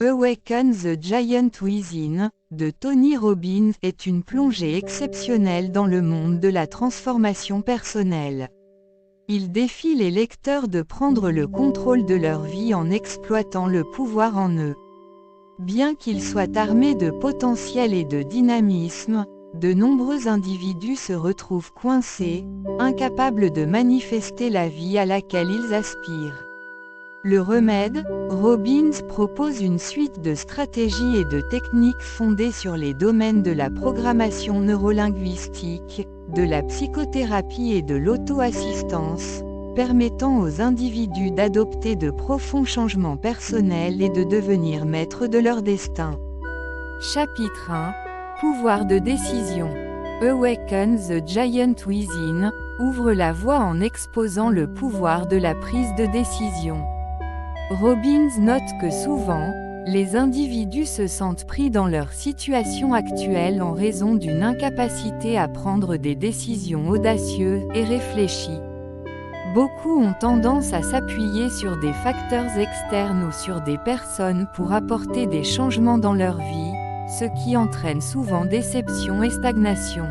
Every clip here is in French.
Awaken the Giant Within, de Tony Robbins est une plongée exceptionnelle dans le monde de la transformation personnelle. Il défie les lecteurs de prendre le contrôle de leur vie en exploitant le pouvoir en eux. Bien qu'ils soient armés de potentiel et de dynamisme, de nombreux individus se retrouvent coincés, incapables de manifester la vie à laquelle ils aspirent. Le remède, Robbins propose une suite de stratégies et de techniques fondées sur les domaines de la programmation neurolinguistique, de la psychothérapie et de l'auto-assistance, permettant aux individus d'adopter de profonds changements personnels et de devenir maîtres de leur destin. Chapitre 1 – Pouvoir de décision. Awaken the Giant Within ouvre la voie en exposant le pouvoir de la prise de décision. Robbins note que souvent, les individus se sentent pris dans leur situation actuelle en raison d'une incapacité à prendre des décisions audacieuses et réfléchies. Beaucoup ont tendance à s'appuyer sur des facteurs externes ou sur des personnes pour apporter des changements dans leur vie, ce qui entraîne souvent déception et stagnation.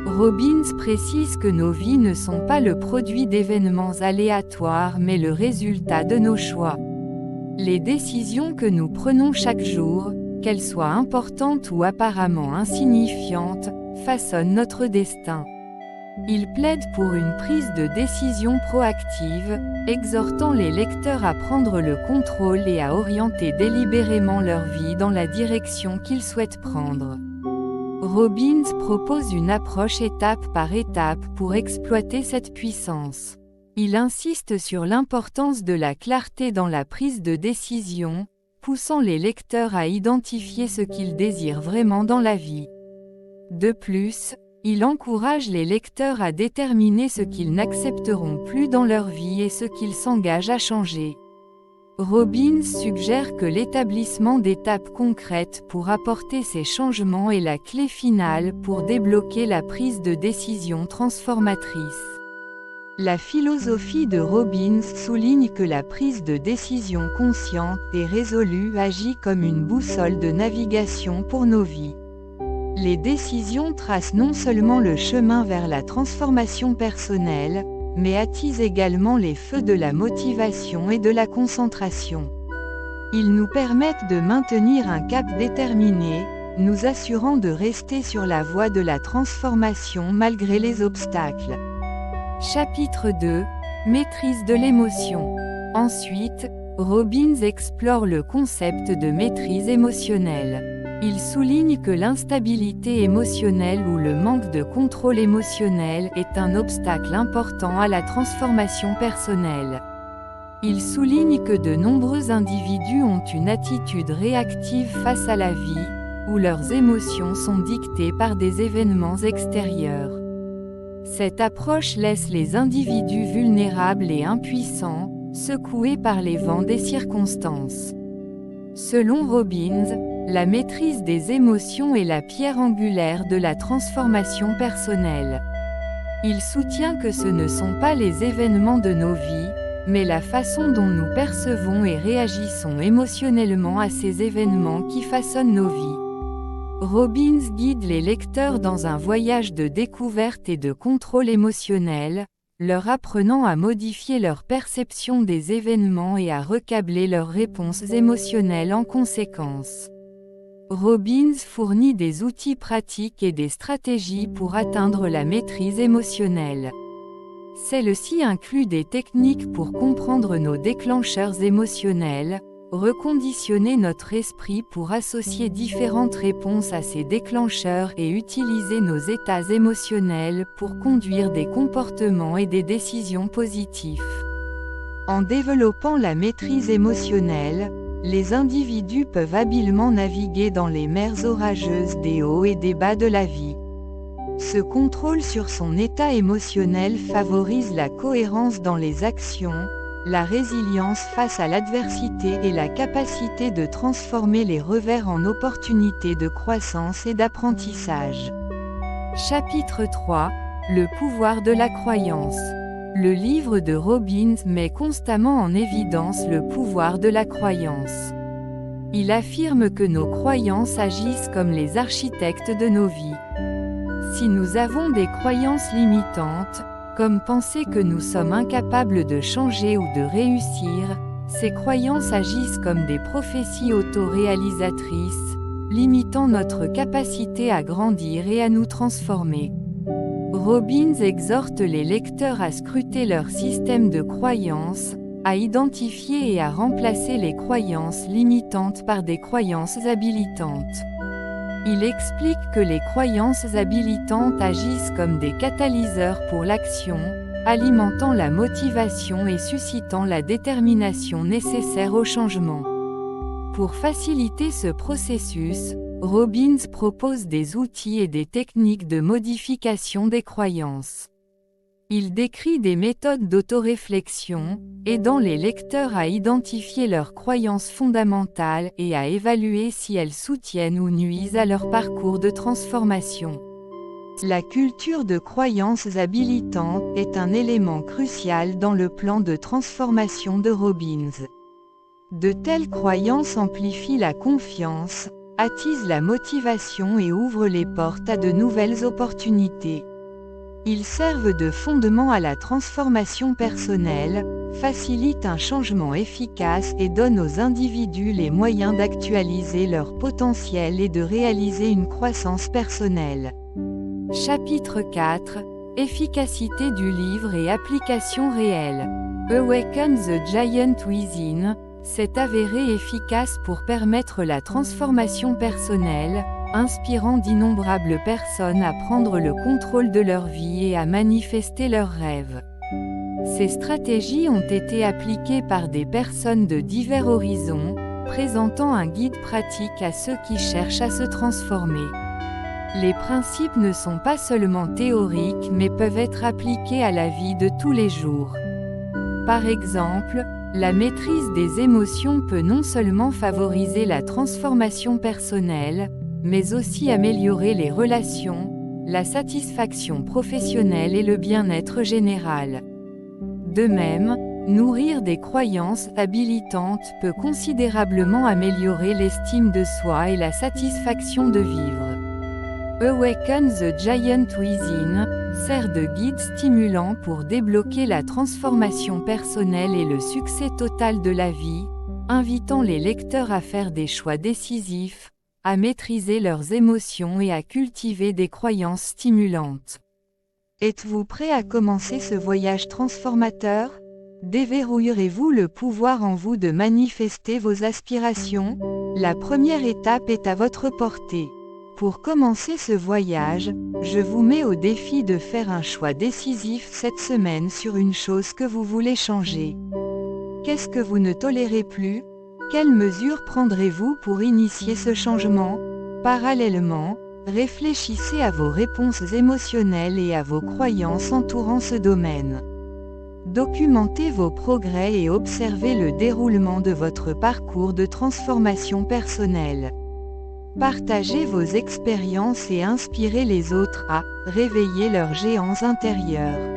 Robbins précise que nos vies ne sont pas le produit d'événements aléatoires mais le résultat de nos choix. Les décisions que nous prenons chaque jour, qu'elles soient importantes ou apparemment insignifiantes, façonnent notre destin. Il plaide pour une prise de décision proactive, exhortant les lecteurs à prendre le contrôle et à orienter délibérément leur vie dans la direction qu'ils souhaitent prendre. Robbins propose une approche étape par étape pour exploiter cette puissance. Il insiste sur l'importance de la clarté dans la prise de décision, poussant les lecteurs à identifier ce qu'ils désirent vraiment dans la vie. De plus, il encourage les lecteurs à déterminer ce qu'ils n'accepteront plus dans leur vie et ce qu'ils s'engagent à changer. Robbins suggère que l'établissement d'étapes concrètes pour apporter ces changements est la clé finale pour débloquer la prise de décision transformatrice. La philosophie de Robbins souligne que la prise de décision consciente et résolue agit comme une boussole de navigation pour nos vies. Les décisions tracent non seulement le chemin vers la transformation personnelle, mais attisent également les feux de la motivation et de la concentration. Ils nous permettent de maintenir un cap déterminé, nous assurant de rester sur la voie de la transformation malgré les obstacles. Chapitre 2 – Maîtrise de l'émotion. Ensuite, Robbins explore le concept de maîtrise émotionnelle. Il souligne que l'instabilité émotionnelle ou le manque de contrôle émotionnel est un obstacle important à la transformation personnelle. Il souligne que de nombreux individus ont une attitude réactive face à la vie, où leurs émotions sont dictées par des événements extérieurs. Cette approche laisse les individus vulnérables et impuissants, secoués par les vents des circonstances. Selon Robbins, la maîtrise des émotions est la pierre angulaire de la transformation personnelle. Il soutient que ce ne sont pas les événements de nos vies, mais la façon dont nous percevons et réagissons émotionnellement à ces événements qui façonnent nos vies. Robbins guide les lecteurs dans un voyage de découverte et de contrôle émotionnel, leur apprenant à modifier leur perception des événements et à recabler leurs réponses émotionnelles en conséquence. Robbins fournit des outils pratiques et des stratégies pour atteindre la maîtrise émotionnelle. Celle-ci inclut des techniques pour comprendre nos déclencheurs émotionnels, reconditionner notre esprit pour associer différentes réponses à ces déclencheurs et utiliser nos états émotionnels pour conduire des comportements et des décisions positifs. En développant la maîtrise émotionnelle, les individus peuvent habilement naviguer dans les mers orageuses des hauts et des bas de la vie. Ce contrôle sur son état émotionnel favorise la cohérence dans les actions, la résilience face à l'adversité et la capacité de transformer les revers en opportunités de croissance et d'apprentissage. Chapitre 3 – Le pouvoir de la croyance. Le livre de Robbins met constamment en évidence le pouvoir de la croyance. Il affirme que nos croyances agissent comme les architectes de nos vies. Si nous avons des croyances limitantes, comme penser que nous sommes incapables de changer ou de réussir, ces croyances agissent comme des prophéties auto-réalisatrices, limitant notre capacité à grandir et à nous transformer. Robbins exhorte les lecteurs à scruter leur système de croyances, à identifier et à remplacer les croyances limitantes par des croyances habilitantes. Il explique que les croyances habilitantes agissent comme des catalyseurs pour l'action, alimentant la motivation et suscitant la détermination nécessaire au changement. Pour faciliter ce processus, Robbins propose des outils et des techniques de modification des croyances. Il décrit des méthodes d'autoréflexion, aidant les lecteurs à identifier leurs croyances fondamentales et à évaluer si elles soutiennent ou nuisent à leur parcours de transformation. La culture de croyances habilitantes est un élément crucial dans le plan de transformation de Robbins. De telles croyances amplifient la confiance, attisent la motivation et ouvrent les portes à de nouvelles opportunités. Ils servent de fondement à la transformation personnelle, facilitent un changement efficace et donnent aux individus les moyens d'actualiser leur potentiel et de réaliser une croissance personnelle. Chapitre 4 – Efficacité du livre et application réelle. Awaken the Giant Within s'est avéré efficace pour permettre la transformation personnelle, inspirant d'innombrables personnes à prendre le contrôle de leur vie et à manifester leurs rêves. Ces stratégies ont été appliquées par des personnes de divers horizons, présentant un guide pratique à ceux qui cherchent à se transformer. Les principes ne sont pas seulement théoriques mais peuvent être appliqués à la vie de tous les jours. Par exemple, la maîtrise des émotions peut non seulement favoriser la transformation personnelle, mais aussi améliorer les relations, la satisfaction professionnelle et le bien-être général. De même, nourrir des croyances habilitantes peut considérablement améliorer l'estime de soi et la satisfaction de vivre. Awaken the Giant Within sert de guide stimulant pour débloquer la transformation personnelle et le succès total de la vie, invitant les lecteurs à faire des choix décisifs, à maîtriser leurs émotions et à cultiver des croyances stimulantes. Êtes-vous prêt à commencer ce voyage transformateur? Déverrouillerez-vous le pouvoir en vous de manifester vos aspirations? La première étape est à votre portée. Pour commencer ce voyage, je vous mets au défi de faire un choix décisif cette semaine sur une chose que vous voulez changer. Qu'est-ce que vous ne tolérez plus? Quelles mesures prendrez-vous pour initier ce changement? Parallèlement, réfléchissez à vos réponses émotionnelles et à vos croyances entourant ce domaine. Documentez vos progrès et observez le déroulement de votre parcours de transformation personnelle. Partagez vos expériences et inspirez les autres à réveiller leurs géants intérieurs.